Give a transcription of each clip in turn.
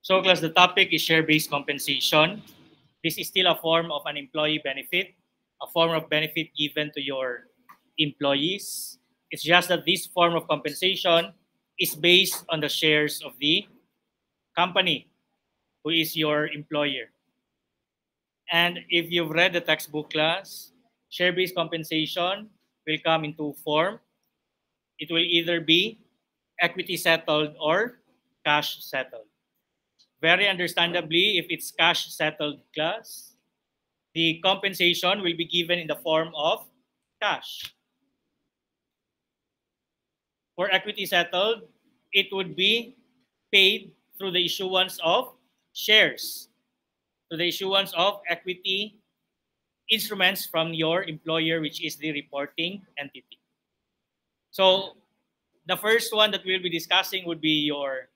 So class, the topic is share-based compensation. This is still a form of an employee benefit, a form of benefit given to your employees. It's just that this form of compensation is based on the shares of the company, who is your employer. And if you've read the textbook class, share-based compensation will come in two forms. It will either be equity settled or cash settled. Very understandably, if it's cash settled class, the compensation will be given in the form of cash. For equity settled, it would be paid through the issuance of shares, through the issuance of equity instruments from your employer, which is the reporting entity. So the first one that we'll be discussing would be your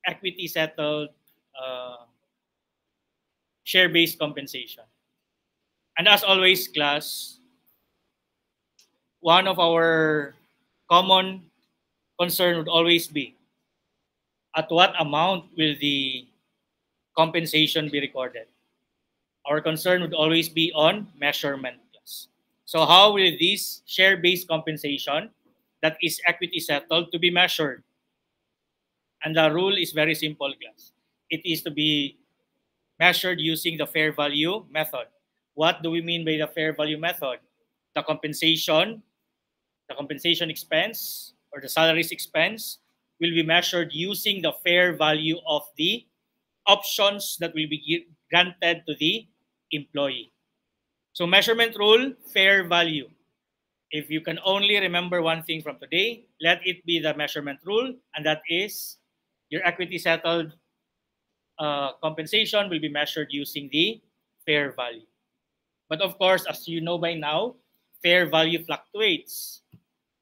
equity settled share-based compensation. And as always, class, one of our common concern would always be at what amount will the compensation be recorded? Our concern would always be on measurement. Class. So how will this share-based compensation that is equity settled to be measured? And the rule is very simple, class. It is to be measured using the fair value method. What do we mean by the fair value method? The compensation expense or the salaries expense will be measured using the fair value of the options that will be granted to the employee. So measurement rule, fair value. If you can only remember one thing from today, let it be the measurement rule, and that is your equity settled compensation will be measured using the fair value. But of course, as you know by now, fair value fluctuates.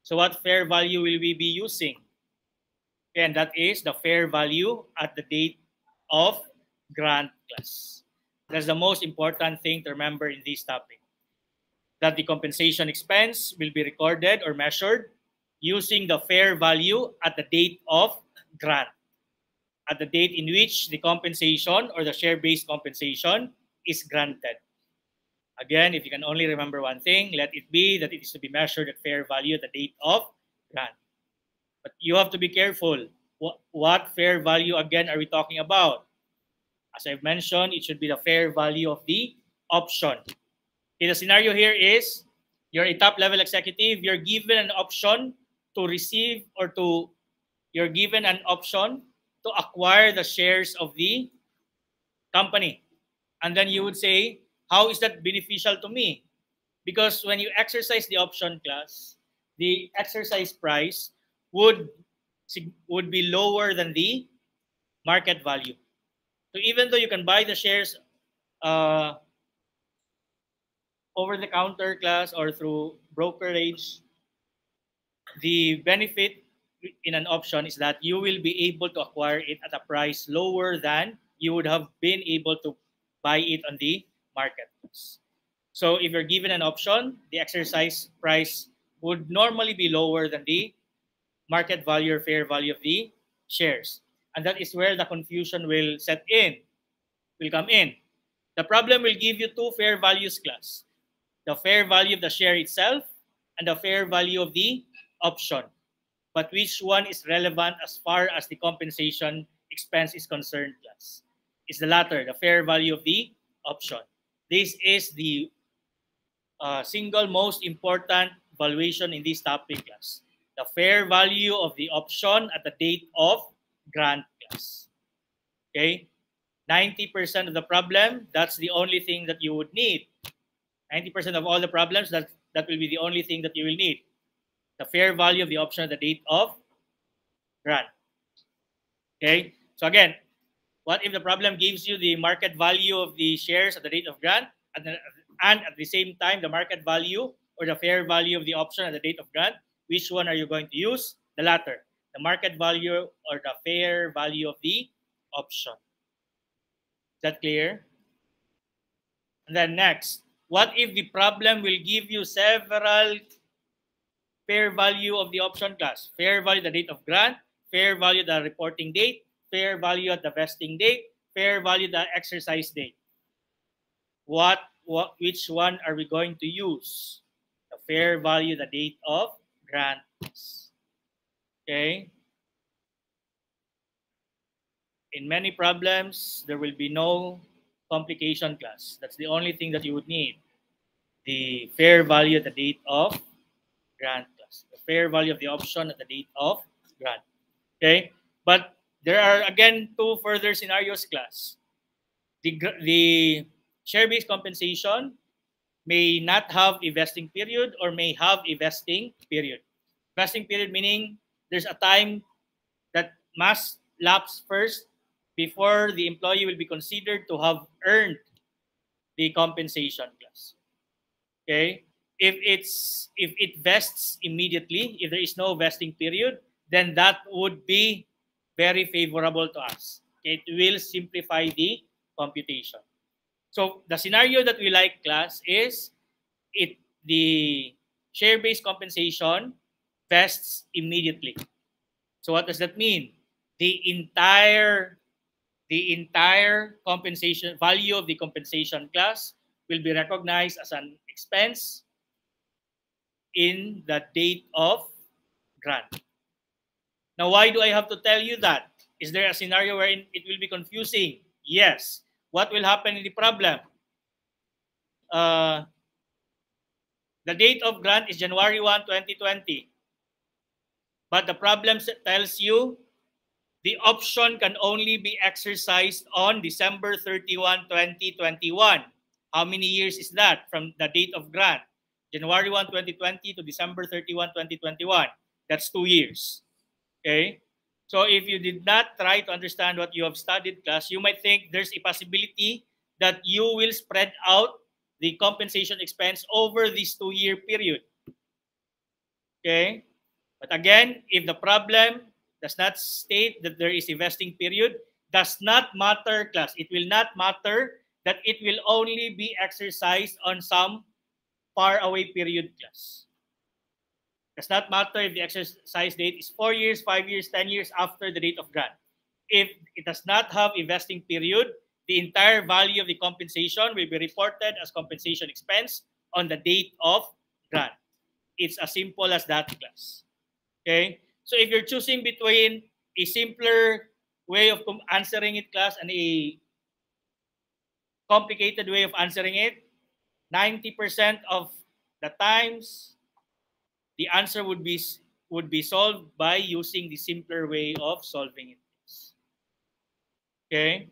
So what fair value will we be using? And that is the fair value at the date of grant class. That's the most important thing to remember in this topic. That the compensation expense will be recorded or measured using the fair value at the date of grant, at the date in which the compensation or the share-based compensation is granted. Again, if you can only remember one thing, let it be that it is to be measured at fair value at the date of grant. But you have to be careful. What fair value, again, are we talking about? As I've mentioned, it should be the fair value of the option. Okay, the scenario here is you're a top-level executive. You're given an option to receive or you're given an option to acquire the shares of the company. And then you would say, how is that beneficial to me? Because when you exercise the option class, the exercise price would be lower than the market value. So even though you can buy the shares over-the-counter class or through brokerage, the benefit in an option is that you will be able to acquire it at a price lower than you would have been able to buy it on the market. So if you're given an option, the exercise price would normally be lower than the market value or fair value of the shares. And that is where the confusion will come in. The problem will give you two fair values class. The fair value of the share itself and the fair value of the option. But which one is relevant as far as the compensation expense is concerned class? It's the latter, the fair value of the option. This is the single most important valuation in this topic class. The fair value of the option at the date of grant class. Okay? 90% of the problem, that's the only thing that you would need. 90% of all the problems, that will be the only thing that you will need. The fair value of the option at the date of grant. Okay? So again, what if the problem gives you the market value of the shares at the date of grant and at the same time the market value or the fair value of the option at the date of grant? Which one are you going to use? The latter. The market value or the fair value of the option. Is that clear? And then next, what if the problem will give you several fair value of the option class? Fair value at the date of grant, fair value the reporting date, fair value at the vesting date, fair value the exercise date. Which one are we going to use? The fair value the date of grant. Okay. In many problems, there will be no complication class. That's the only thing that you would need. The fair value at the date of grant class. The fair value of the option at the date of grant. Okay? But there are, again, two further scenarios class. The share-based compensation may not have a vesting period or may have a vesting period. Vesting period meaning there's a time that must lapse first before the employee will be considered to have earned the compensation class. Okay? If it vests immediately, if there is no vesting period, then that would be very favorable to us. Okay? It will simplify the computation. So the scenario that we like class is the share-based compensation vests immediately. So what does that mean? The entire compensation value of the compensation class will be recognized as an expense in the date of grant. Now, why do I have to tell you that? Is there a scenario wherein it will be confusing? Yes. What will happen in the problem? The date of grant is January 1, 2020. But the problem tells you the option can only be exercised on December 31, 2021. How many years is that from the date of grant? January 1, 2020 to December 31, 2021. That's 2 years. Okay? So if you did not try to understand what you have studied class, you might think there's a possibility that you will spread out the compensation expense over this 2-year period. Okay? But again, if the problem does not state that there is a vesting period, does not matter, class. It will not matter that it will only be exercised on some far away period, class. Does not matter if the exercise date is 4 years, 5 years, 10 years after the date of grant. If it does not have a vesting period, the entire value of the compensation will be reported as compensation expense on the date of grant. It's as simple as that, class. Okay? So if you're choosing between a simpler way of answering it, class, and a complicated way of answering it, 90% of the times, the answer would be solved by using the simpler way of solving it. Okay?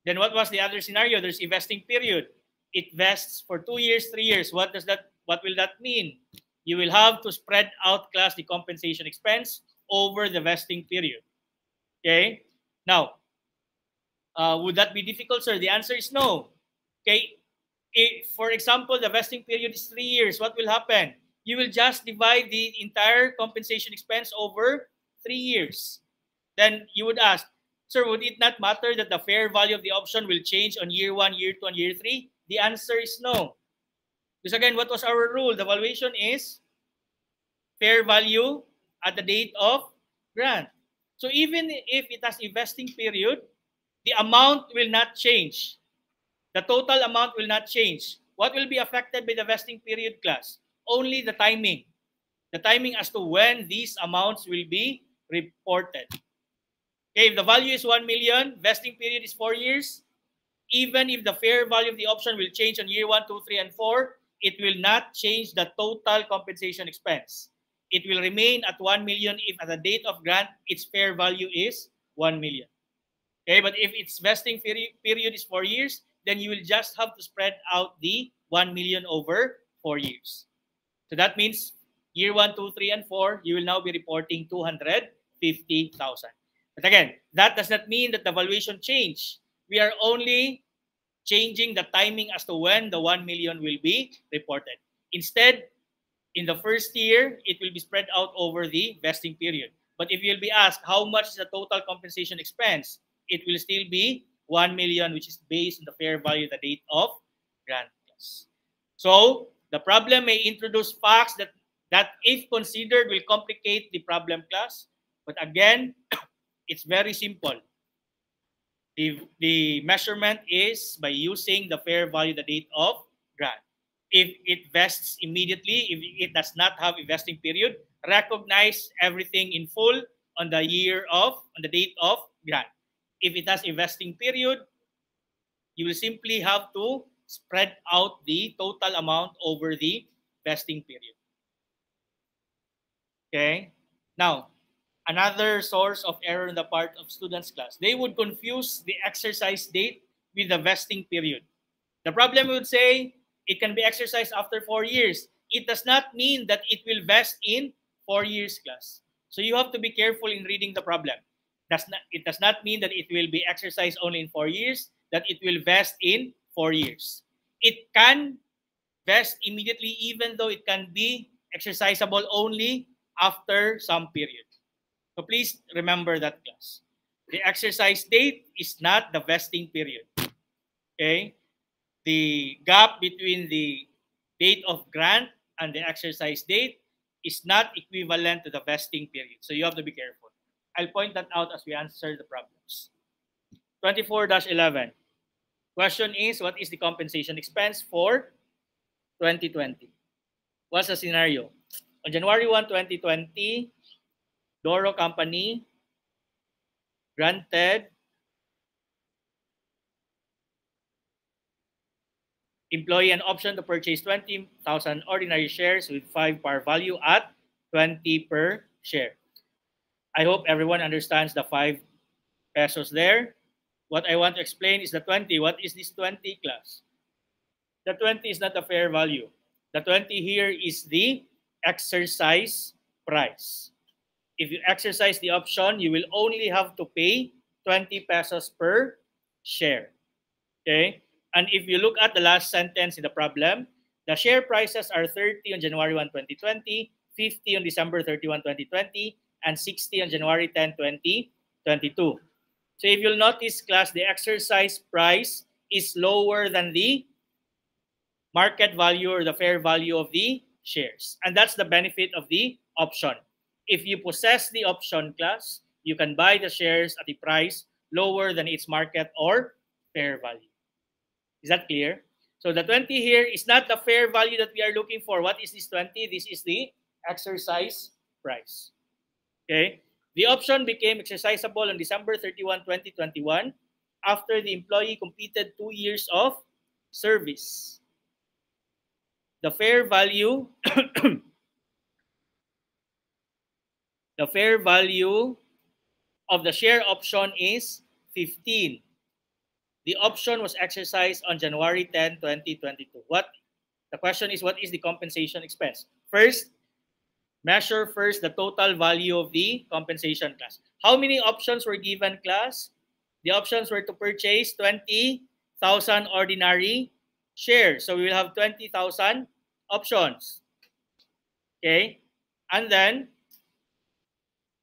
Then what was the other scenario? There's a vesting period. It vests for 2 years, 3 years. What will that mean? You will have to spread out, class, the compensation expense over the vesting period. Okay? Now, would that be difficult, sir? The answer is no. Okay? If, for example, the vesting period is 3 years, what will happen? You will just divide the entire compensation expense over 3 years. Then you would ask, sir, would it not matter that the fair value of the option will change on year 1, year 2, and year 3? The answer is no. Because again, what was our rule? The valuation is fair value at the date of grant. So even if it has a vesting period, the amount will not change. The total amount will not change. What will be affected by the vesting period, class? Only the timing. The timing as to when these amounts will be reported. Okay, if the value is 1 million, vesting period is 4 years, even if the fair value of the option will change on year 1, 2, 3, and 4, it will not change the total compensation expense. It will remain at 1 million if at the date of grant, its fair value is 1 million. Okay, but if its vesting period is 4 years, then you will just have to spread out the 1 million over 4 years. So that means year 1, 2, 3, and 4, you will now be reporting 250,000. But again, that does not mean that the valuation changed. We are only changing the timing as to when the 1 million will be reported. Instead, in the first year, it will be spread out over the vesting period. But if you'll be asked how much is the total compensation expense, it will still be 1 million, which is based on the fair value at the date of grant. So the problem may introduce facts that if considered will complicate the problem, class. But again, it's very simple. The measurement is by using the fair value, the date of grant. If it vests immediately, if it does not have a vesting period, recognize everything in full on the date of grant. If it has a vesting period, you will simply have to spread out the total amount over the vesting period. Okay? Now, another source of error in the part of students' class, they would confuse the exercise date with the vesting period. The problem would say it can be exercised after 4 years. It does not mean that it will vest in 4 years, class. So you have to be careful in reading the problem. It does not mean that it will be exercised only in 4 years, that it will vest in 4 years. It can vest immediately, even though it can be exercisable only after some period. So please remember that, class. The exercise date is not the vesting period. Okay? The gap between the date of grant and the exercise date is not equivalent to the vesting period. So you have to be careful. I'll point that out as we answer the problems. 24-11. Question is, what is the compensation expense for 2020? What's the scenario? On January 1, 2020, Doro Company granted employee an option to purchase 20,000 ordinary shares with 5 par value at 20 per share. I hope everyone understands the 5 pesos there. What I want to explain is the 20. What is this 20, class? The 20 is not the fair value. The 20 here is the exercise price. If you exercise the option, you will only have to pay 20 pesos per share. Okay? And if you look at the last sentence in the problem, the share prices are 30 on January 1, 2020, 50 on December 31, 2020, and 60 on January 10, 2022. So if you'll notice, class, the exercise price is lower than the market value or the fair value of the shares. And that's the benefit of the option. If you possess the option, class, you can buy the shares at a price lower than its market or fair value. Is that clear? So the 20 here is not the fair value that we are looking for. What is this 20? This is the exercise price. Okay? The option became exercisable on December 31, 2021 after the employee completed 2 years of service. The fair value the fair value of the share option is 15. The option was exercised on January 10, 2022. The question is, what is the compensation expense? First, measure first the total value of the compensation, class. How many options were given, class? The options were to purchase 20,000 ordinary shares. So we will have 20,000 options. Okay? And then,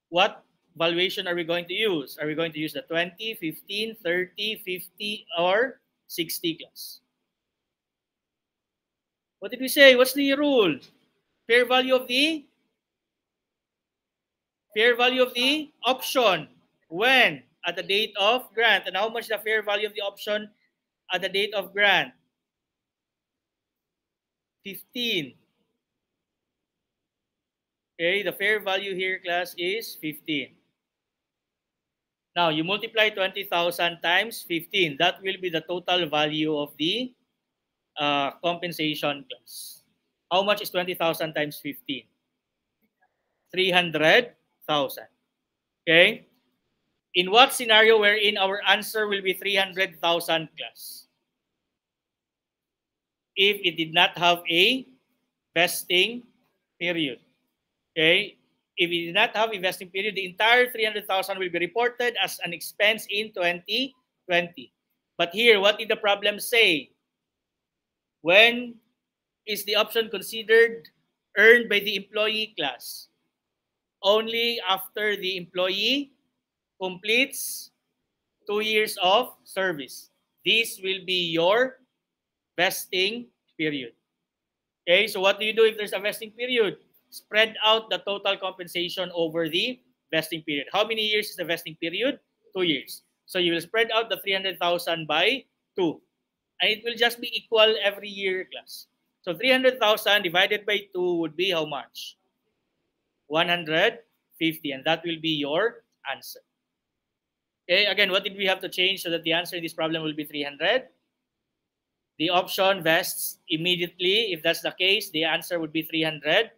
what valuation are we going to use? Are we going to use the 20, 15, 30, 50, or 60, class? What did we say? What's the rule? Fair value of the option. When? At the date of grant. And how much the fair value of the option at the date of grant? 15. Okay, the fair value here, class, is 15. Now, you multiply 20,000 times 15. That will be the total value of the compensation, class. How much is 20,000 times 15? 300,000. Okay? In what scenario wherein our answer will be 300,000, class? If it did not have a vesting period. Okay? If it did not have a vesting period, the entire 300,000 will be reported as an expense in 2020. But here, what did the problem say? When is the option considered earned by the employee, class? Only after the employee completes 2 years of service. This will be your vesting period. Okay, so what do you do if there's a vesting period? Spread out the total compensation over the vesting period. How many years is the vesting period? 2 years. So you will spread out the 300,000 by 2. And it will just be equal every year, class. So 300,000 divided by 2 would be how much? 150. And that will be your answer. Okay, again, what did we have to change so that the answer in this problem will be 300? The option vests immediately. If that's the case, the answer would be 300,000.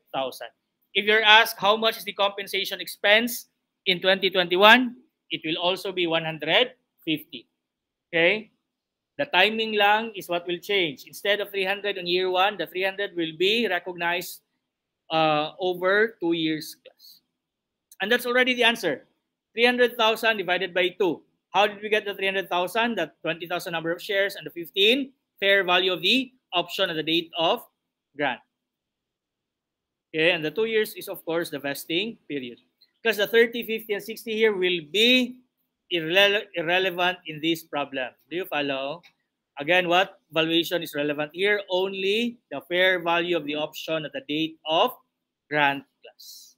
If you're asked how much is the compensation expense in 2021, it will also be 150. Okay? The timing lang is what will change. Instead of 300 on year 1, the 300 will be recognized over 2 years class. And that's already the answer. 300,000 divided by 2. How did we get the 300,000? The 20,000 number of shares and the 15 fair value of the option at the date of grant. Okay, and the 2 years is of course the vesting period. Because the 30, 50, and 60 here will be irrelevant in this problem. Do you follow? Again, what valuation is relevant here? Only the fair value of the option at the date of grant class.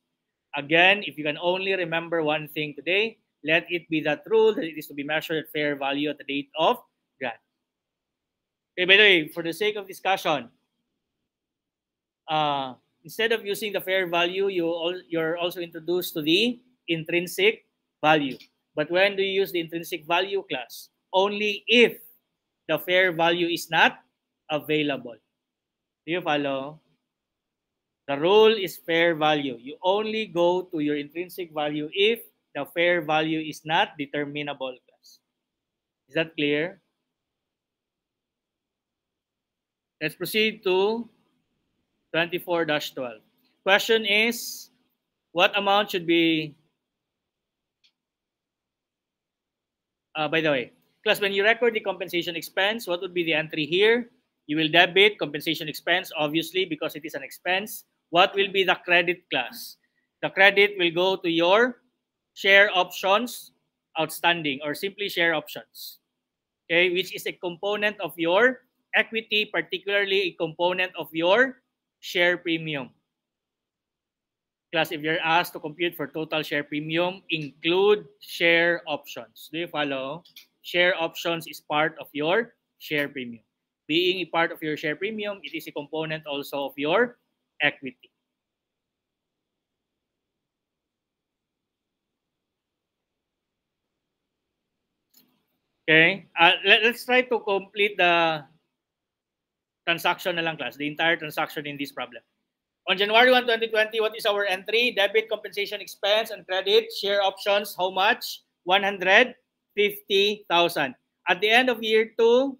Again, if you can only remember one thing today, let it be that rule that it is to be measured at fair value at the date of grant. Okay, by the way, for the sake of discussion, instead of using the fair value, you're also introduced to the intrinsic value. But when do you use the intrinsic value class? Only if the fair value is not available. Do you follow? The rule is fair value. You only go to your intrinsic value if the fair value is not determinable class. Is that clear? Let's proceed to 24-12. Question is, what amount should be... by the way, class, when you record the compensation expense, what would be the entry here? You will debit compensation expense, obviously, because it is an expense. What will be the credit class? The credit will go to your share options outstanding, or simply share options, okay, which is a component of your equity, particularly a component of your share premium. Class, if you're asked to compute for total share premium, include share options. Do you follow? Share options is part of your share premium. Being a part of your share premium, it is a component also of your equity. Okay, let's try to complete the transaction na lang, class, the entire transaction in this problem. On January 1, 2020, what is our entry? Debit compensation expense and credit share options. How much? 150,000. At the end of year 2,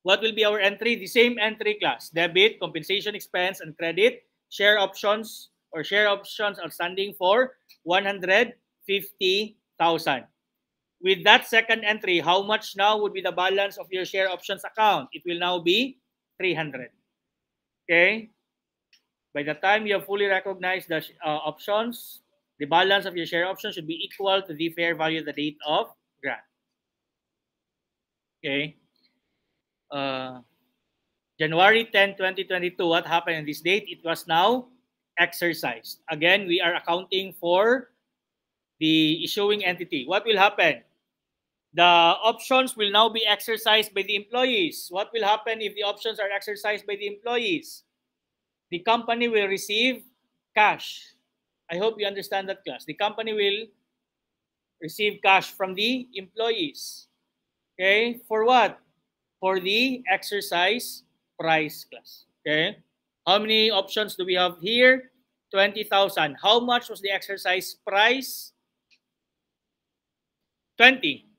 what will be our entry? The same entry class. Debit, compensation expense, and credit share options or share options outstanding for 150,000. With that second entry, how much now would be the balance of your share options account? It will now be 300. Okay? By the time you have fully recognized the options, the balance of your share options should be equal to the fair value at the date of grant. Okay? January 10, 2022, what happened on this date? It was now exercised. Again, we are accounting for the issuing entity. What will happen? The options will now be exercised by the employees. What will happen if the options are exercised by the employees? The company will receive cash. I hope you understand that, class. The company will receive cash from the employees. Okay? For what? For the exercise price, class. Okay? How many options do we have here? 20,000. How much was the exercise price? 20.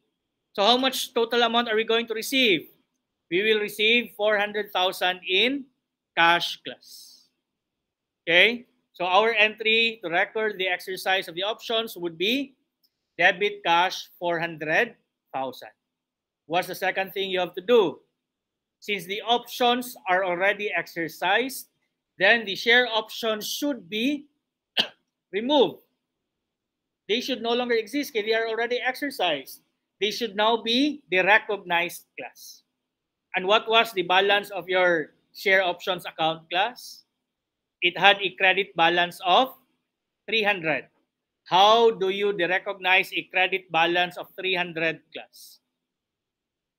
So how much total amount are we going to receive? We will receive 400,000 in cash, class. Okay? So our entry to record the exercise of the options would be debit cash 400,000. What's the second thing you have to do? Since the options are already exercised, then the share options should be removed. They should no longer exist because they are already exercised. They should now be the recognized class. And what was the balance of your share options account, class? It had a credit balance of 300. How do you recognize a credit balance of 300 class?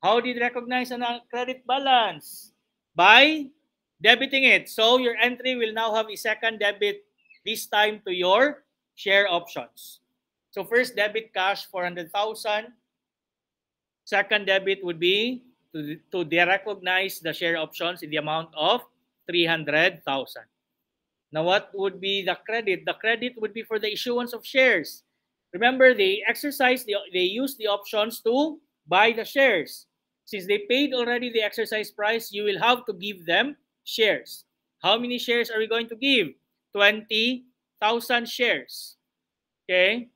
How did you recognize a credit balance? By debiting it. So your entry will now have a second debit, this time to your share options. So first debit cash 400,000. Second debit would be to recognize the share options in the amount of 300,000. Now, what would be the credit? The credit would be for the issuance of shares. Remember, they use the options to buy the shares. Since they paid already the exercise price, you will have to give them shares. How many shares are we going to give? 20,000 shares. Okay?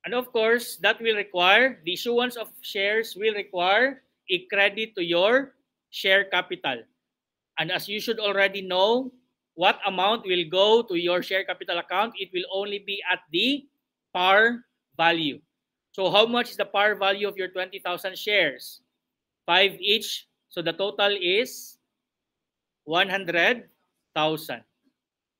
And of course, that will require, the issuance of shares will require a credit to your share capital. And as you should already know, what amount will go to your share capital account? It will only be at the par value. So how much is the par value of your 20,000 shares? 5 each. So the total is 100,000.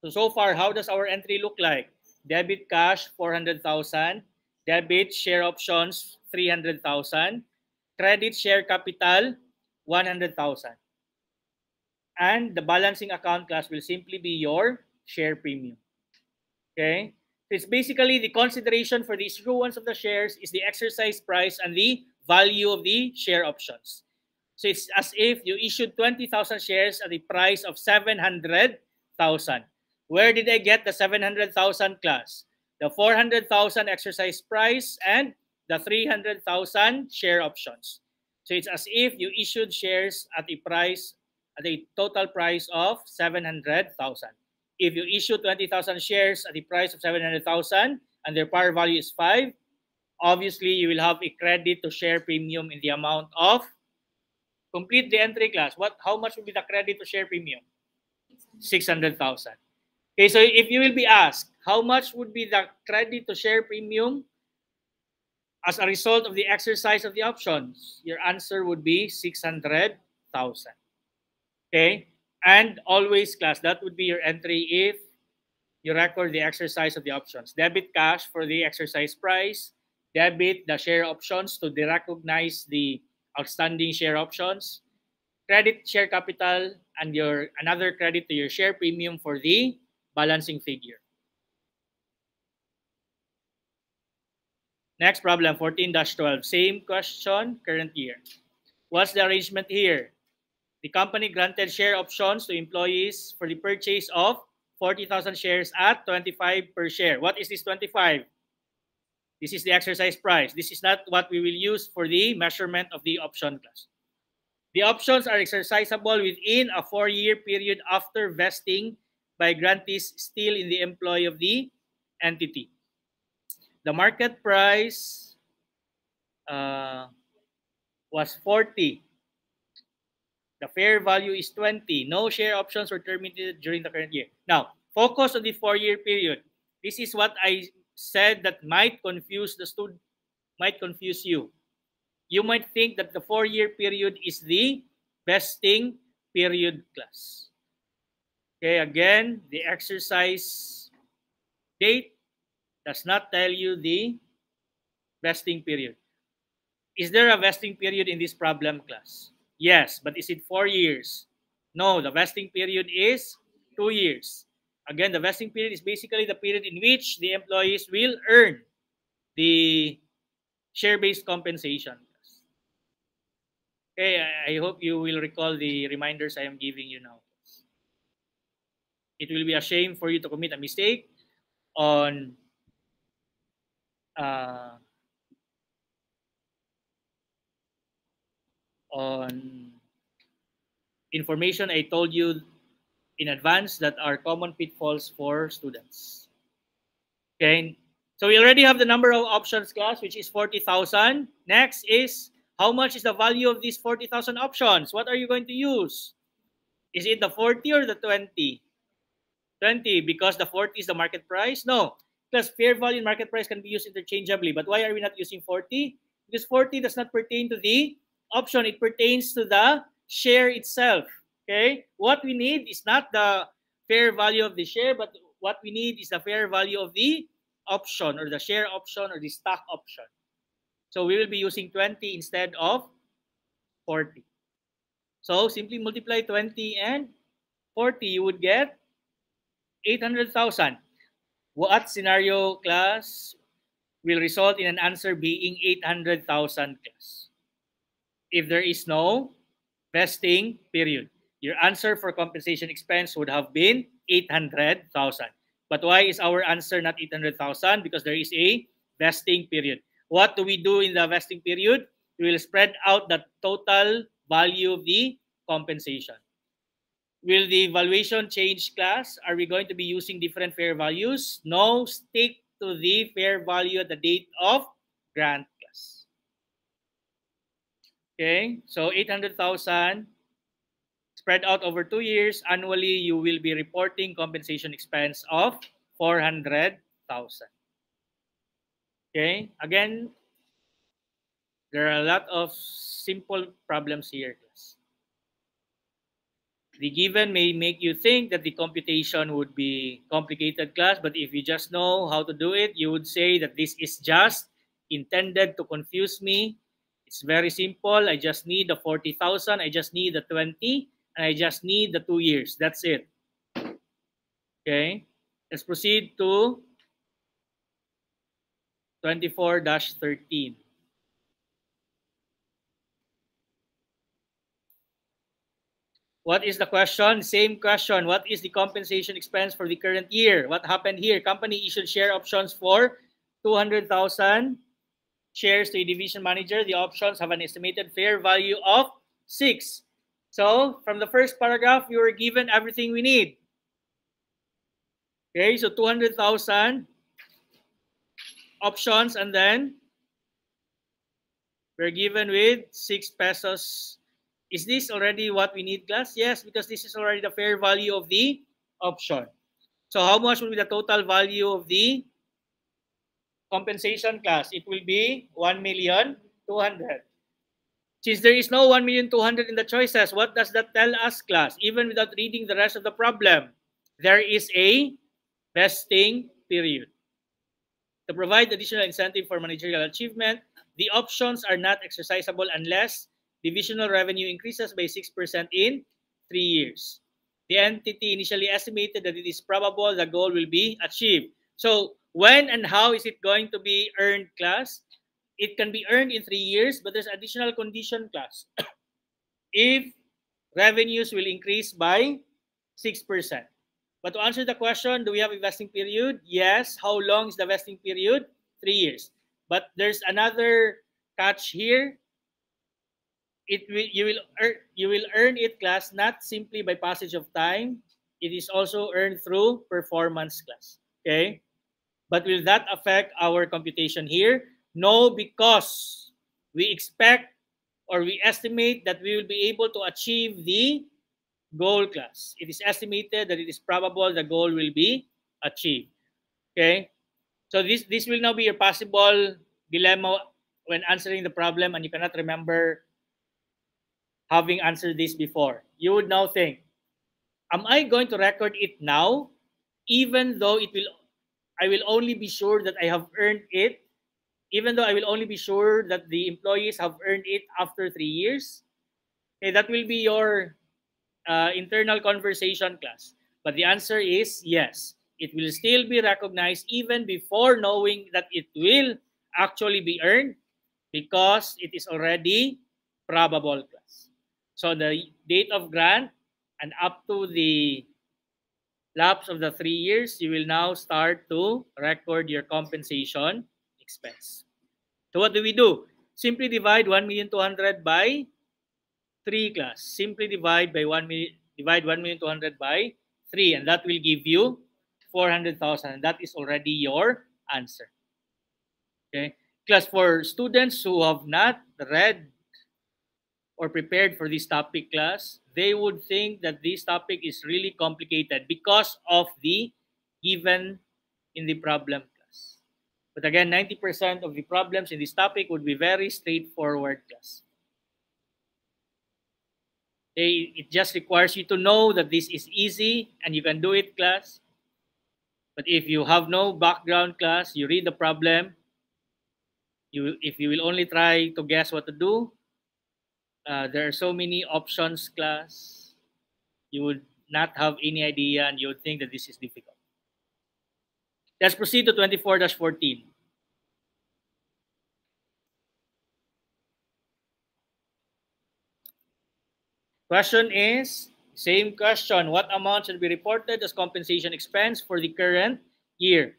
So far, how does our entry look like? Debit cash, 400,000. Debit share options, 300,000. Credit share capital, 100,000. And the balancing account class will simply be your share premium. Okay? So it's basically the consideration for the issuance of the shares is the exercise price and the value of the share options. So it's as if you issued 20,000 shares at the price of 700,000. Where did I get the 700,000 class? The 400,000 exercise price and the 300,000 share options. So it's as if you issued shares at a total price of 700,000. If you issue 20,000 shares at the price of 700,000 and their par value is 5, obviously you will have a credit to share premium in the amount of, complete the entry class. How much will be the credit to share premium? 600,000. Okay, so if you will be asked, how much would be the credit to share premium as a result of the exercise of the options? Your answer would be 600,000. Okay, and always class, that would be your entry if you record the exercise of the options. Debit cash for the exercise price, debit the share options to recognize the outstanding share options, credit share capital, and another credit to your share premium for the balancing figure. Next problem, 14-12. Same question, current year. What's the arrangement here? The company granted share options to employees for the purchase of 40,000 shares at 25 per share. What is this 25? This is the exercise price. This is not what we will use for the measurement of the option class. The options are exercisable within a 4-year period after vesting by grantees still in the employ of the entity. The market price was 40. The fair value is 20. No share options were terminated during the current year. Now, focus on the 4-year period. This is what I said that might confuse the student, might confuse you. You might think that the 4-year period is the vesting period class. Okay, again, the exercise date does not tell you the vesting period. Is there a vesting period in this problem class? Yes, but is it 4 years? No, the vesting period is 2 years. Again, the vesting period is basically the period in which the employees will earn the share-based compensation. Okay, I hope you will recall the reminders I am giving you now. It will be a shame for you to commit a mistake on information I told you in advance that are common pitfalls for students. Okay, so we already have the number of options class, which is 40,000. Next is, how much is the value of these 40,000 options? What are you going to use? Is it the 40 or the 20? 20, because the 40 is the market price? No, because fair value and market price can be used interchangeably. But why are we not using 40? Because 40 does not pertain to the option. It pertains to the share itself. Okay, what we need is not the fair value of the share, but what we need is the fair value of the option or the share option or the stock option. So we will be using 20 instead of 40. So simply multiply 20 and 40, you would get 800,000. What scenario, class, will result in an answer being 800,000 class? If there is no vesting period. Your answer for compensation expense would have been 800,000. But why is our answer not 800,000? Because there is a vesting period. What do we do in the vesting period? We will spread out the total value of the compensation. Will the valuation change, class? Are we going to be using different fair values? No, stick to the fair value at the date of grant, class. Okay, so 800,000 spread out over 2 years. Annually, you will be reporting compensation expense of 400,000. Okay, again, there are a lot of simple problems here, class. The given may make you think that the computation would be complicated, class, but if you just know how to do it, you would say that this is just intended to confuse me. It's very simple. I just need the 40,000. I just need the 20. And I just need the 2 years. That's it. Okay. Let's proceed to 24-13. What is the question? Same question. What is the compensation expense for the current year? What happened here? Company issued share options for 200,000 shares to a division manager. The options have an estimated fair value of 6. So from the first paragraph, we were given everything we need. Okay, so 200,000 options, and then we're given with 6 pesos. Is this already what we need, class? Yes, because this is already the fair value of the option. So how much will be the total value of the compensation, class? It will be 1,200,000. Since there is no 1,200,000 in the choices, what does that tell us, class? Even without reading the rest of the problem, there is a vesting period. To provide additional incentive for managerial achievement, the options are not exercisable unless divisional revenue increases by 6% in 3 years. The entity initially estimated that it is probable the goal will be achieved. So when and how is it going to be earned, class? It can be earned in 3 years, but there's additional condition, class. If revenues will increase by 6%. But to answer the question, do we have a vesting period? Yes. How long is the vesting period? 3 years. But there's another catch here. You will earn it, class, not simply by passage of time. It is also earned through performance, class. Okay. But will that affect our computation here? No, because we expect or we estimate that we will be able to achieve the goal, class. It is estimated that it is probable the goal will be achieved. Okay. So this will now be a possible dilemma when answering the problem and you cannot remember having answered this before. You would now think, am I going to record it now, even though I will only be sure that I have earned it, even though I will only be sure that the employees have earned it after 3 years? Okay, that will be your internal conversation, class. But the answer is yes. It will still be recognized even before knowing that it will actually be earned because it is already probable, class. So the date of grant and up to the lapse of the 3 years, you will now start to record your compensation expense. So what do we do? Simply divide 1,200,000 by 3, class. Simply divide 1,200,000 by 3, and that will give you 400,000. And that is already your answer. Okay, class, for students who have not read or prepared for this topic, class, they would think that this topic is really complicated because of the given in the problem, class. But again, 90% of the problems in this topic would be very straightforward, class. It just requires you to know that this is easy and you can do it, class. But if you have no background class, you read the problem, if you will only try to guess what to do, there are so many options class, you would not have any idea and you would think that this is difficult. Let's proceed to 24-14. Question is, same question. What amount should be reported as compensation expense for the current year?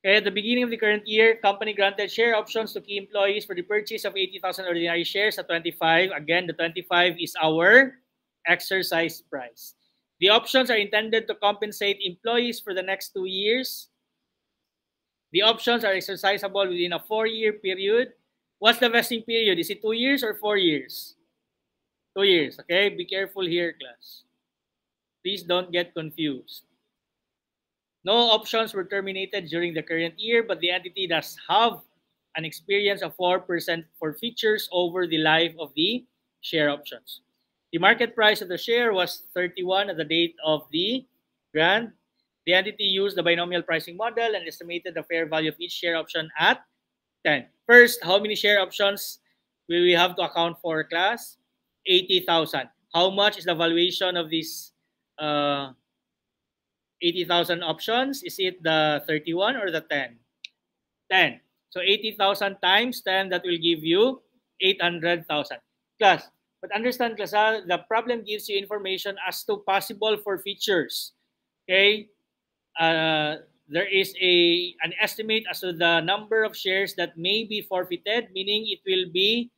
Okay, at the beginning of the current year, company granted share options to key employees for the purchase of 80,000 ordinary shares at 25. Again, the 25 is our exercise price. The options are intended to compensate employees for the next 2 years. The options are exercisable within a 4-year period. What's the vesting period? Is it 2 years or 4 years? 2 years, okay? Be careful here, class. Please don't get confused. No options were terminated during the current year, but the entity does have an experience of 4% for features over the life of the share options. The market price of the share was 31 at the date of the grant. The entity used the binomial pricing model and estimated the fair value of each share option at 10. First, how many share options will we have to account for, class? 80,000. How much is the valuation of this 80,000 options? Is it the 31 or the 10? 10. So 80,000 times 10, that will give you 800,000. Class, but understand, class, the problem gives you information as to possible forfeitures. Okay? There is an estimate as to the number of shares that may be forfeited, meaning it will be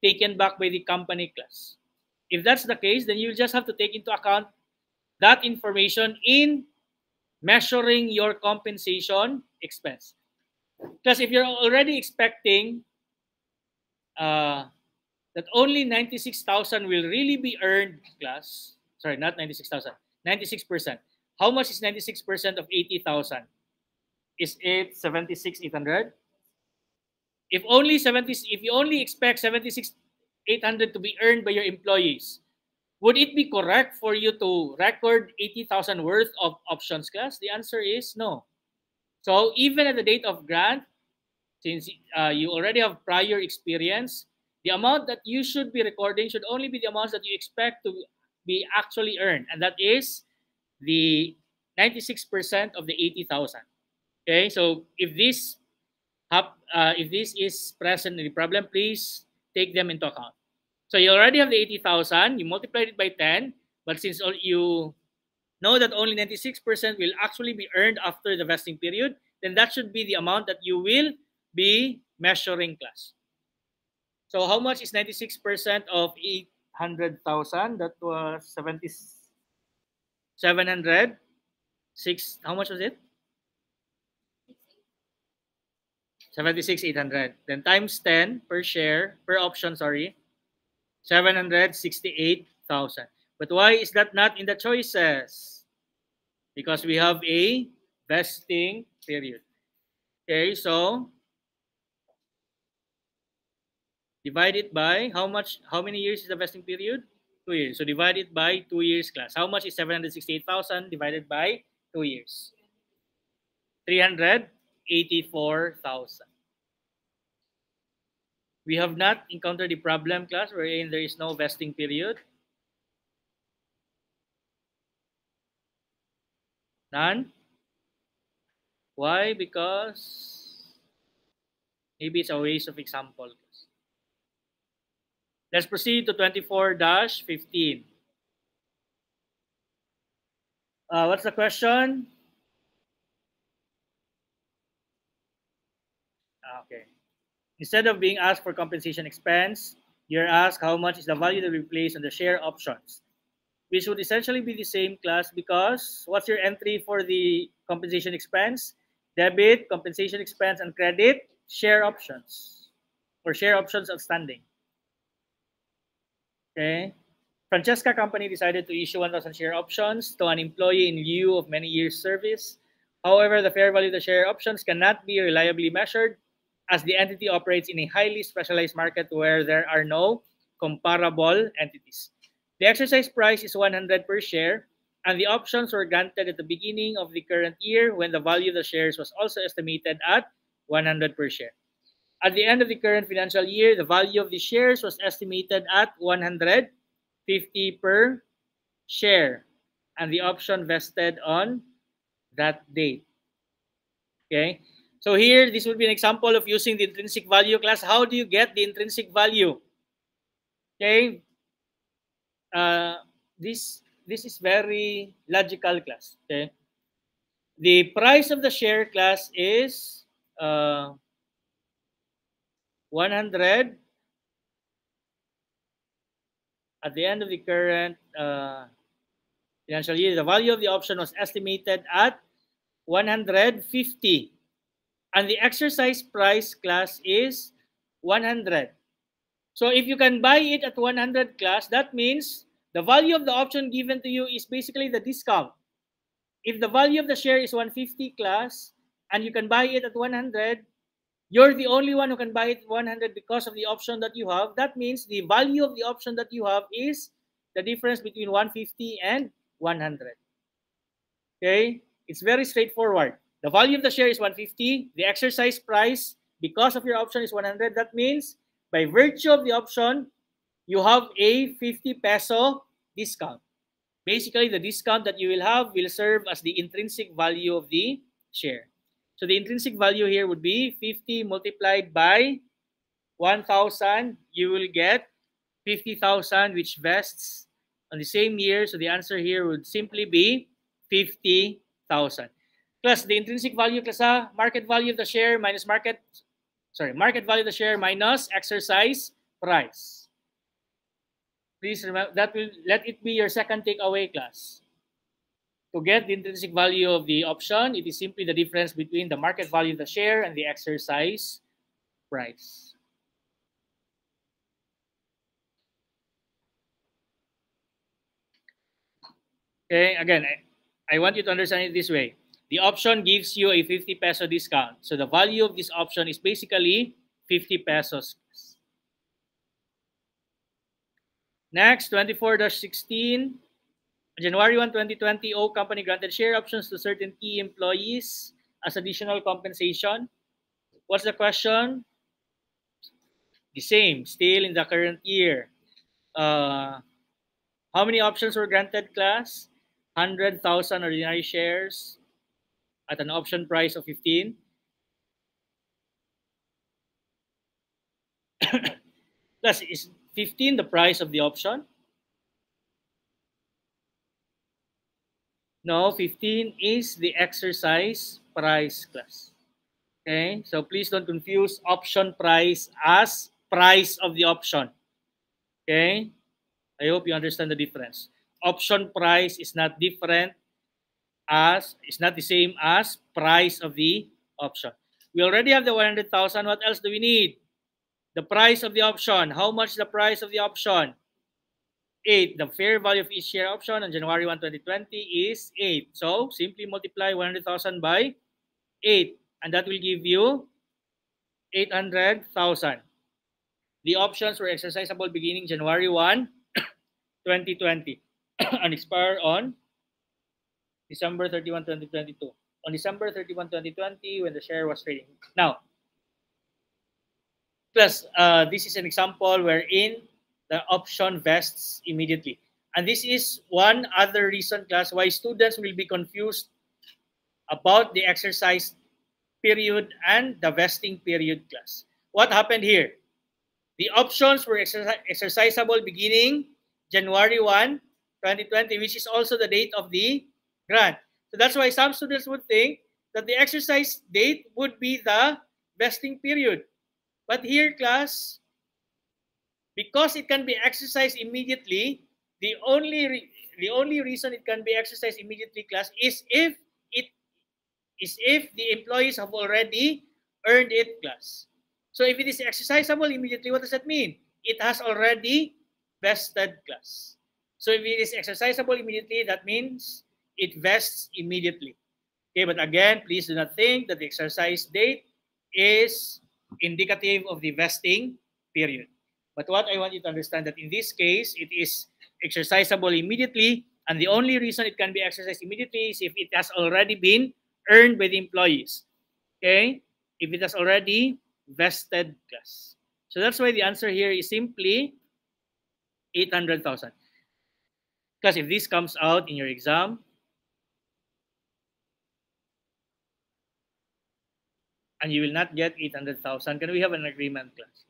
taken back by the company, class. If that's the case, then you just have to take into account that information in measuring your compensation expense. Because if you're already expecting that only 96,000 will really be earned, class, sorry, not 96,000, 96%. How much is 96% of 80,000? Is it 76,800? If you only expect 76,800 to be earned by your employees, would it be correct for you to record 80,000 worth of options, class? The answer is no. So even at the date of grant, since you already have prior experience, the amount that you should be recording should only be the amounts that you expect to be actually earned, and that is the 96% of the 80,000. Okay, so if this is present in the problem, please take them into account. So you already have the 80,000, you multiplied it by 10, but since you know that only 96% will actually be earned after the vesting period, then that should be the amount that you will be measuring, class. So how much is 96% of 800,000? That was 700. How much was it? 76,800. Then times 10 per share, per option, sorry, 768,000. But why is that not in the choices? Because we have a vesting period. Okay, so divide it by how many years is the vesting period? 2 years. So divide it by 2 years, class. How much is 768,000 divided by 2 years? 384,000. We have not encountered the problem, class, wherein there is no vesting period. None? Why? Because maybe it's a waste of example. Let's proceed to 24-15. What's the question? Okay. Instead of being asked for compensation expense, you're asked how much is the value that we place on the share options, which would essentially be the same, class, because what's your entry for the compensation expense? Debit, compensation expense, and credit, share options, or share options outstanding. Okay. Francesca Company decided to issue 1,000 share options to an employee in lieu of many years' service. However, the fair value of the share options cannot be reliably measured as the entity operates in a highly specialized market where there are no comparable entities. The exercise price is 100 per share. and the options were granted at the beginning of the current year when the value of the shares was also estimated at 100 per share. At the end of the current financial year, the value of the shares was estimated at 150 per share, and the option vested on that date. Okay, so here, this would be an example of using the intrinsic value class. How do you get the intrinsic value? Okay, this is very logical class. Okay, the price of the share class is 100 at the end of the current financial year. The value of the option was estimated at 150, and the exercise price class is 100. So if you can buy it at 100 class, that means the value of the option given to you is basically the discount. If the value of the share is 150 class and you can buy it at 100, you're the only one who can buy it at 100 because of the option that you have. That means the value of the option that you have is the difference between 150 and 100. Okay, it's very straightforward. The value of the share is 150. The exercise price because of your option is 100. That means by virtue of the option, you have a 50 peso discount. Basically, the discount that you will have will serve as the intrinsic value of the share. So the intrinsic value here would be 50 multiplied by 1,000. You will get 50,000, which vests on the same year. So the answer here would simply be 50,000. Plus the intrinsic value, class, market value of the share minus market value of the share minus exercise price. Please remember, that will let it be your second takeaway, class. To get the intrinsic value of the option, it is simply the difference between the market value of the share and the exercise price. Okay, again, I want you to understand it this way. The option gives you a 50 peso discount. So the value of this option is basically 50 pesos. Next, 24-16. January 1, 2020, O Company granted share options to certain key employees as additional compensation. What's the question? The same, still in the current year. How many options were granted, class? 100,000 ordinary shares at an option price of 15. Plus, is 15 the price of the option? No, 15 is the exercise price, class. Okay, so please don't confuse option price as price of the option. Okay, I hope you understand the difference. Option price is not different as, it's not the same as price of the option. We already have the 100,000. What else do we need? The price of the option. How much the price of the option? 8. The fair value of each share option on January 1, 2020 is 8. So simply multiply 100,000 by 8, and that will give you 800,000. The options were exercisable beginning January 1, 2020 and expire on December 31, 2022. On December 31, 2020, when the share was trading. Now, plus, this is an example wherein the option vests immediately. And this is one other reason, class, why students will be confused about the exercise period and the vesting period, class. What happened here? The options were exercisable beginning January 1, 2020, which is also the date of the grant. So that's why some students would think that the exercise date would be the vesting period. But here, class, because it can be exercised immediately, the only reason it can be exercised immediately, class, is if the employees have already earned it, class. So if it is exercisable immediately, what does that mean? It has already vested, class. So if it is exercisable immediately, that means it vests immediately. Okay, but again, please do not think that the exercise date is indicative of the vesting period. But what I want you to understand that in this case, it is exercisable immediately And the only reason it can be exercised immediately is if it has already been earned by the employees. Okay? If it has already vested class. So that's why the answer here is simply 800,000. Because if this comes out in your exam, and you will not get 800,000, can we have an agreement, class?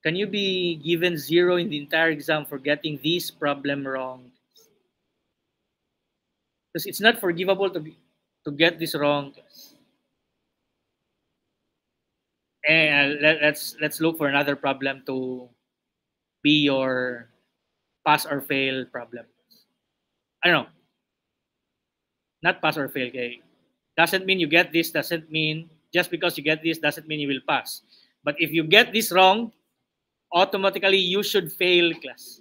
Can you be given 0 in the entire exam for getting this problem wrong? Because it's not forgivable to get this wrong. And let's look for another problem to be your pass or fail problem. I don't know. Not pass or fail. Okay? Doesn't mean you get this. Doesn't mean just because you get this doesn't mean you will pass. But if you get this wrong, automatically you should fail, class.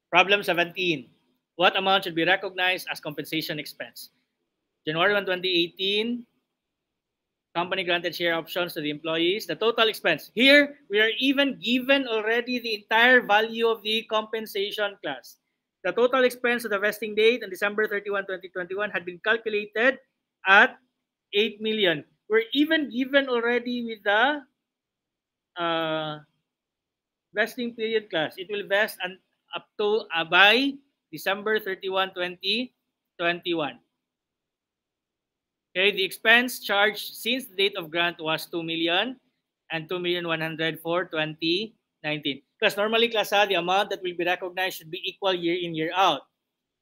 Problem 17. What amount should be recognized as compensation expense? January 1, 2018, company granted share options to the employees. The total expense. Here, we are even given already the entire value of the compensation, class. The total expense of the vesting date on December 31, 2021 had been calculated at 8 million. We're even given already with the vesting period, class. It will vest up to by December 31, 2021. Okay, the expense charged since the date of grant was 2 million and 2,100,000 for 2019. Because normally, class, the amount that will be recognized should be equal year in, year out.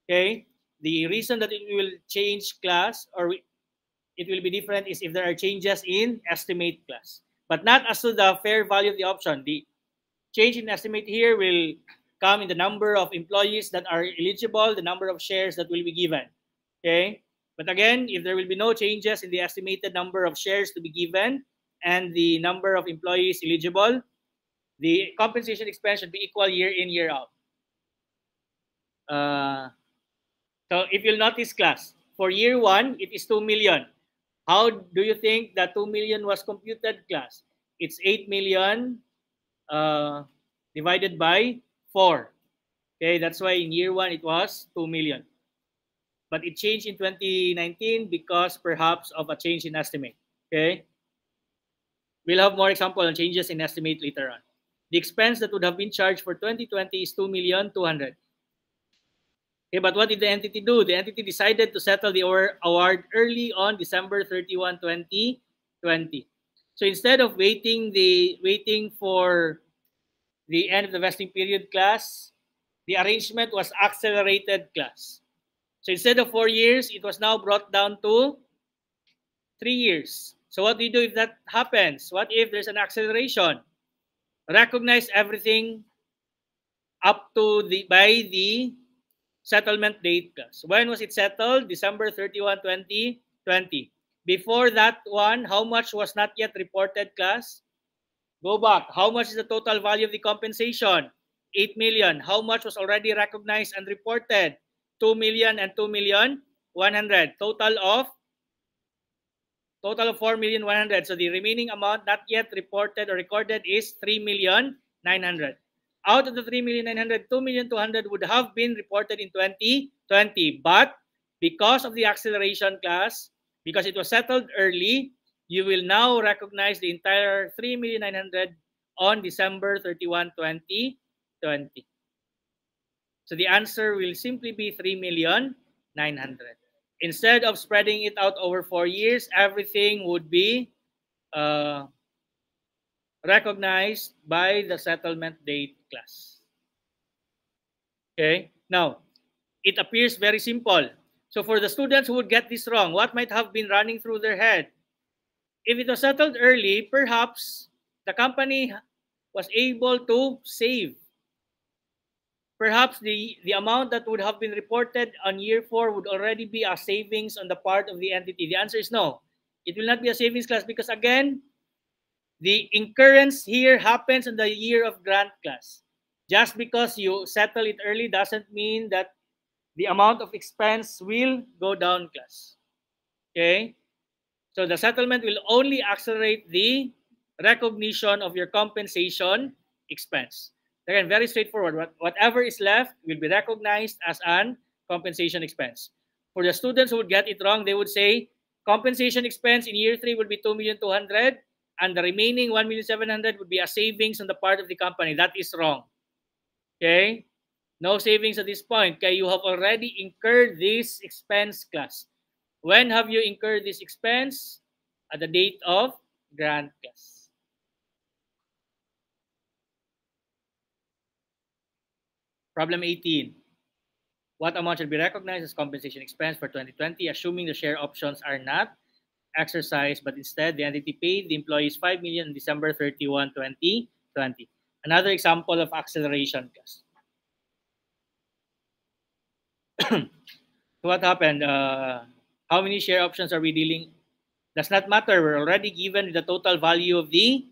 Okay, the reason that it will change, class, or it will be different is if there are changes in estimate, class, but not as to the fair value of the option. The change in estimate here will come in the number of employees that are eligible, the number of shares that will be given. Okay, but again, if there will be no changes in the estimated number of shares to be given and the number of employees eligible, the compensation expense should be equal year in, year out. So if you'll notice, class, for year 1, it is 2 million. How do you think that 2 million was computed, class? It's 8 million divided by 4. Okay, that's why in year 1, it was 2 million. But it changed in 2019 because perhaps of a change in estimate. Okay, we'll have more example on changes in estimate later on. The expense that would have been charged for 2020 is 2,200,000. Okay, but what did the entity do? The entity decided to settle the award early on December 31, 2020. So instead of waiting for the end of the vesting period, class, the arrangement was accelerated, class. So instead of 4 years, it was now brought down to 3 years. So what do you do if that happens? What if there's an acceleration? Recognize everything up to by the settlement date, class. When was it settled? December 31, 2020. Before that one, how much was not yet reported, class? Go back. How much is the total value of the compensation? 8 million. How much was already recognized and reported? 2 million and 2,100,000. Total of 4,100,000. So the remaining amount not yet reported or recorded is 3,900,000. Out of the 3,900,000, 2,200,000 would have been reported in 2020. But because of the acceleration, class, because it was settled early, you will now recognize the entire 3,900,000 on December 31, 2020. So the answer will simply be 3,900,000. Instead of spreading it out over 4 years, everything would be recognized by the settlement date, class. Okay, now it appears very simple. So for the students who would get this wrong, what might have been running through their head? If it was settled early, perhaps the company was able to save. Perhaps the amount that would have been reported on year 4 would already be a savings on the part of the entity. The answer is no. It will not be a savings, class, because again, the incurrence here happens in the year of grant, class. Just because you settle it early doesn't mean that the amount of expense will go down, class. Okay? So the settlement will only accelerate the recognition of your compensation expense. Again, very straightforward. Whatever is left will be recognized as an compensation expense. For the students who would get it wrong, they would say compensation expense in year 3 would be 2,200,000 and the remaining 1,700,000 would be a savings on the part of the company. That is wrong. Okay? No savings at this point. Okay, you have already incurred this expense, class. When have you incurred this expense? At the date of grant, class. Problem 18. What amount should be recognized as compensation expense for 2020, assuming the share options are not exercised, but instead the entity paid the employees 5 million on December 31, 2020. Another example of acceleration, class. So what happened? How many share options are we dealing? Does not matter. We're already given the total value of the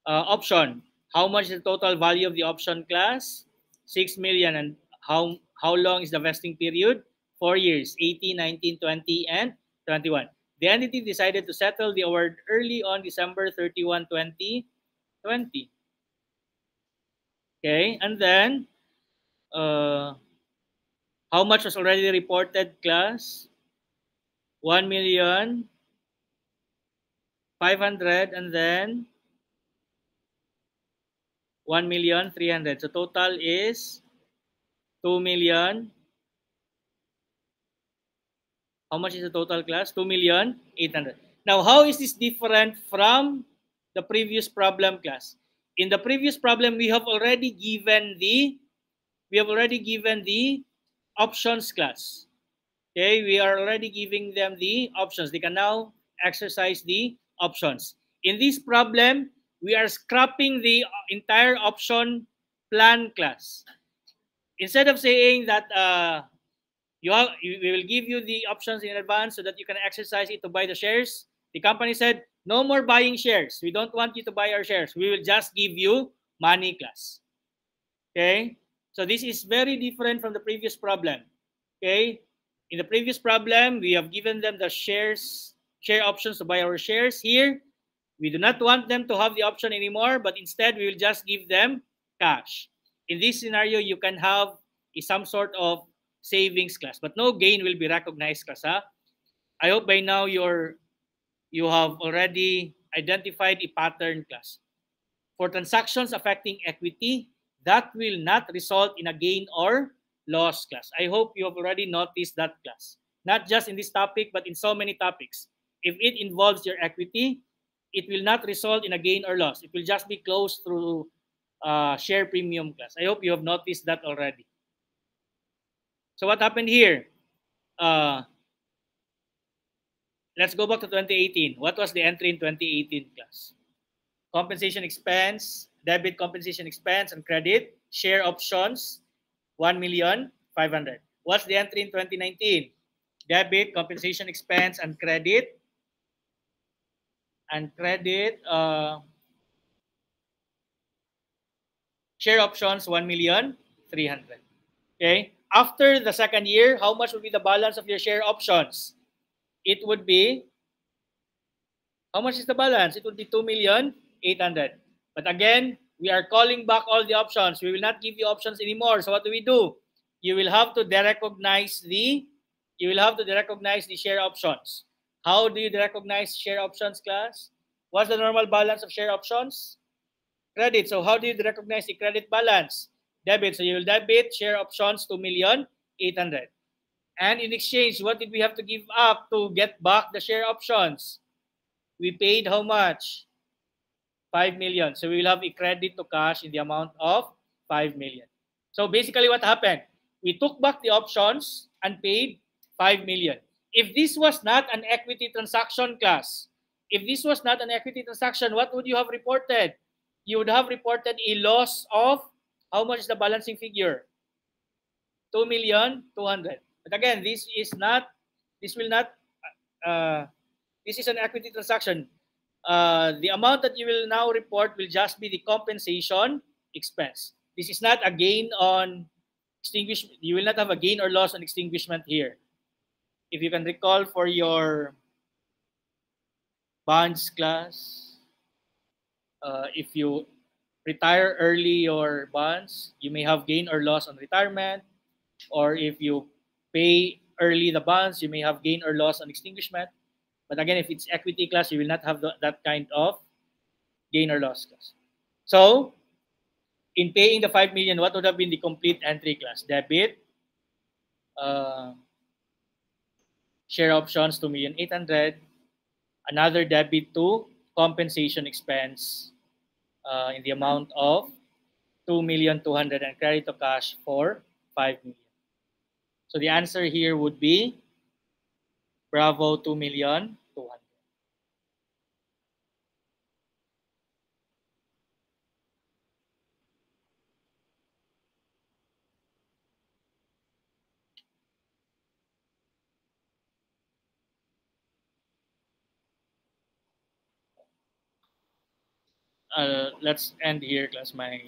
option. How much is the total value of the option, class? 6 million. And how long is the vesting period? 4 years, 18, 19, 20, and 21. The entity decided to settle the award early on December 31, 2020. Okay, and then how much was already reported, class? 1,500,000, and then 1,300,000. So total is 2 million. How much is the total, class? 2,800,000. Now, how is this different from the previous problem, class? In the previous problem, we have already given the options, class. Okay, we are already giving them the options. They can now exercise the options. In this problem, we are scrapping the entire option plan, class. Instead of saying that we will give you the options in advance so that you can exercise it to buy the shares, the company said, no more buying shares. We don't want you to buy our shares. We will just give you money, class. Okay? So this is very different from the previous problem. Okay? In the previous problem, we have given them the share options to buy our shares. Here, we do not want them to have the option anymore, but instead we will just give them cash. In this scenario, you can have some sort of savings, class, but no gain will be recognized, class. I hope by now you have already identified a pattern, class. For transactions affecting equity, that will not result in a gain or loss, class. I hope you have already noticed that, class. Not just in this topic, but in so many topics. If it involves your equity, it will not result in a gain or loss. It will just be closed through share premium, class. I hope you have noticed that already. So what happened here? Let's go back to 2018. What was the entry in 2018, class? Compensation expense, debit compensation expense and credit, share options, 1,500,000. What's the entry in 2019? Debit compensation expense and credit, share options, 1,300,000. Okay. After the second year, how much would be the balance of your share options? It would be, how much is the balance? It would be 2,800,000. But again, we are calling back all the options. We will not give you options anymore. So what do? You will have to derecognize the share options. How do you derecognize share options, class? What's the normal balance of share options? Credit. So how do you recognize the credit balance? Debit. So you will debit share options 2,800,000. And in exchange, what did we have to give up to get back the share options? We paid how much? 5 million. So we will have a credit to cash in the amount of 5 million. So basically what happened? We took back the options and paid 5 million. If this was not an equity transaction, class, what would you have reported? You would have reported a loss of, how much is the balancing figure? 2,200,000. But again, this is an equity transaction. The amount that you will now report will just be the compensation expense. This is not a gain on extinguishment. You will not have a gain or loss on extinguishment here. If you can recall for your bonds class, if you retire early your bonds, you may have gain or loss on retirement. Or if you pay early the bonds, you may have gain or loss on extinguishment. But again, if it's equity class, you will not have that kind of gain or loss class. So, in paying the 5 million, what would have been the complete entry class? Debit, uh, share options 2,800,000, another debit to compensation expense in the amount of 2,200,000 and credit to cash for 5 million. So the answer here would be Bravo 2,200,000. Let's end here, class. My